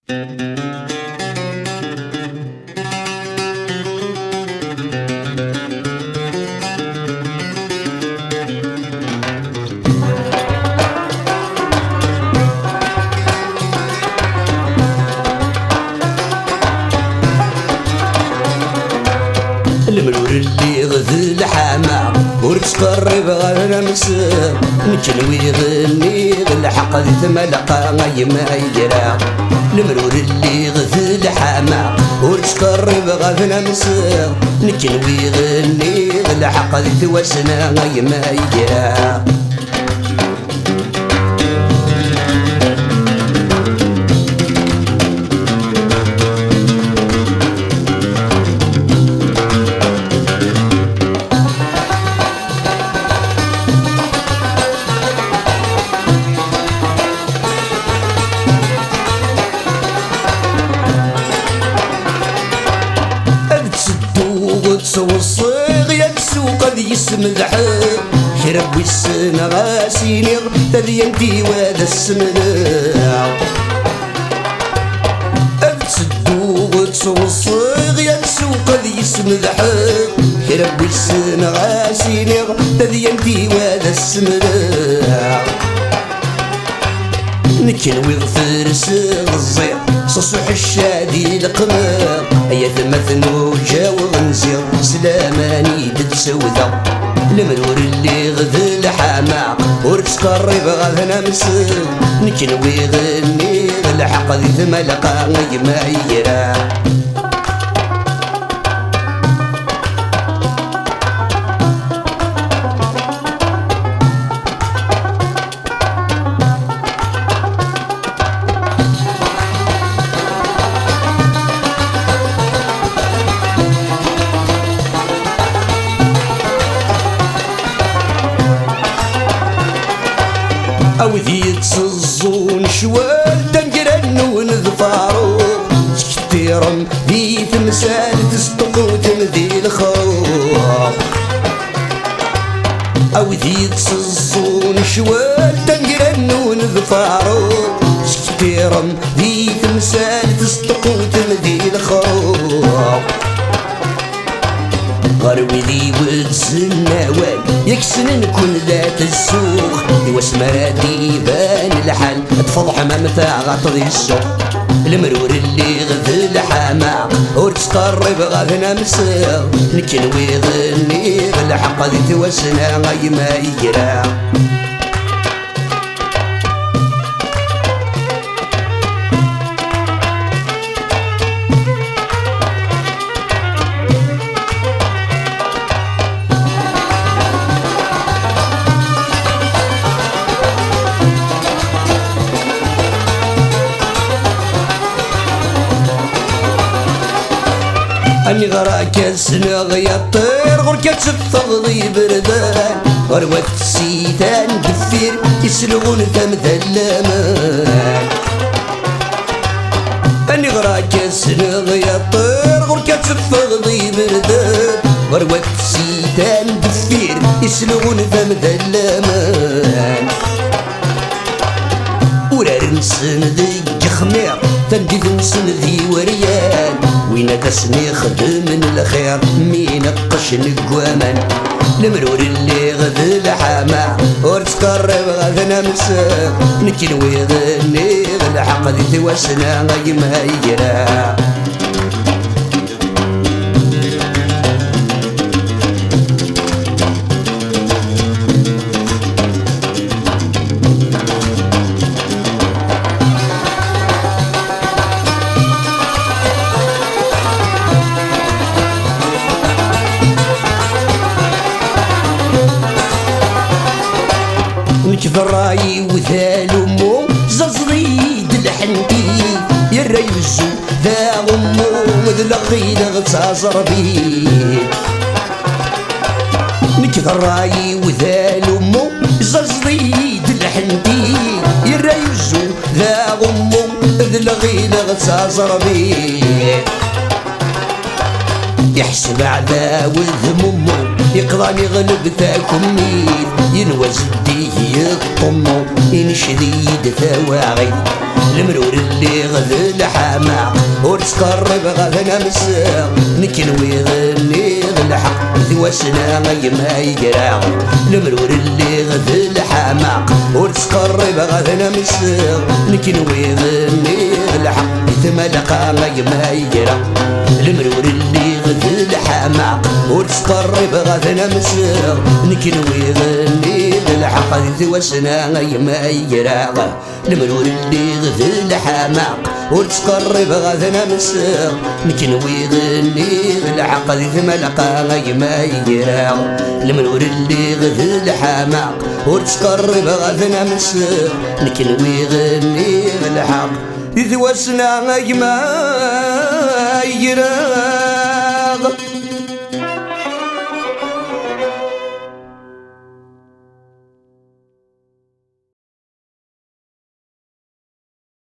المرور اللي غذي الحما ورتقرب غير مسا نجنوي غني الحق ذي ثملقا غيما يجرا. المرور اللي غذي الحما ورتقرب غير مسا نجنوي غني الحق ذي ثوسنا غيما يجرا. والصيغ يكسوق ذي اسم الحب شرب السنة غاسيني تذي انتي وهذا السمداع. ابتسدو غتسو الصيغ يكسوق ذي اسم الحب شرب السنة غاسيني تذي انتي وهذا السمداع. نكنوي غفرس غزير صصوح الشادي القمر ايا ثمثنو جاو غنزير سلاماني تتسوذا. المرور اللي غذي الحما ورتقرب غاثنا مسل نكنوي غني الحق ذي ثملقا غيما يجرا. أو ذي تصزون شوال تنقرن ونذفارو تكتيرم ذي تمثال تصدق وتمذي الخروق. أو ذي تصزون شوال تنقرن ونذفارو تكتيرم ذي تمثال تصدق وتمذي الخروق. غروي ذي ودس النوال يكسن نكون ذات السوق يواس مرادي بان الحال تفضح ما متاع غطي السوق. المرور اللي غذي الحما ورتقرب غاثنا مسا نكنوي غني الحق ذي توسنا غيما يجرا. أني غراك السنغ يطير غرك تفض ذي بردان غروة السيتان دفير يسلغون تمثل الأمان. أني غراك السنغ يطير غرك تفض ذي بردان غروة السيتان دفير يسلغون تمثل الأمان. ورار نسن ذي خمير تندي نسن ذي وريان وين تسني خدم من الخير مين قش نقوامان. المرور اللي غذي الحما ورتقرب غاثنا مسا نكنوي غني الحق ذي توسنا غيما يجرا. ذراي وذال امو زرزريد الحنتي يرى يوزو ذا امو وذل غيد غتصاصر بيه. نك ذراي وذال امو زرزريد الحنتي يرى يوزو ذا امو وذل غيد غتصاصر بيه. يحسب عذا وذمومو يقضاني غلب تاكم ميت ينوز الديه يطمو ينشديد ثواغي المرور اللي غذ الحماق ورتقرب غاثنا مساق نكنوي غني الحق ذواسنا غي ما يقرا المرور اللي غذ الحماق ورتقرب غاثنا مساق نكنوي غني الحق ثملقا غي ما يقرا المرور اللي غذ الحماق ورتقرب غاثنا مساق نكنوي غني الحق ذواسنا غي ما يقرا المرور اللي غذ الحماق ورتقرب غاثنا مساق نكنوي غني الحق ثملقا غي ما يقرا المرور اللي غذ الحماق ورتقرب غاثنا مساق نكنوي غني الحق ذواسنا غي ما يقرا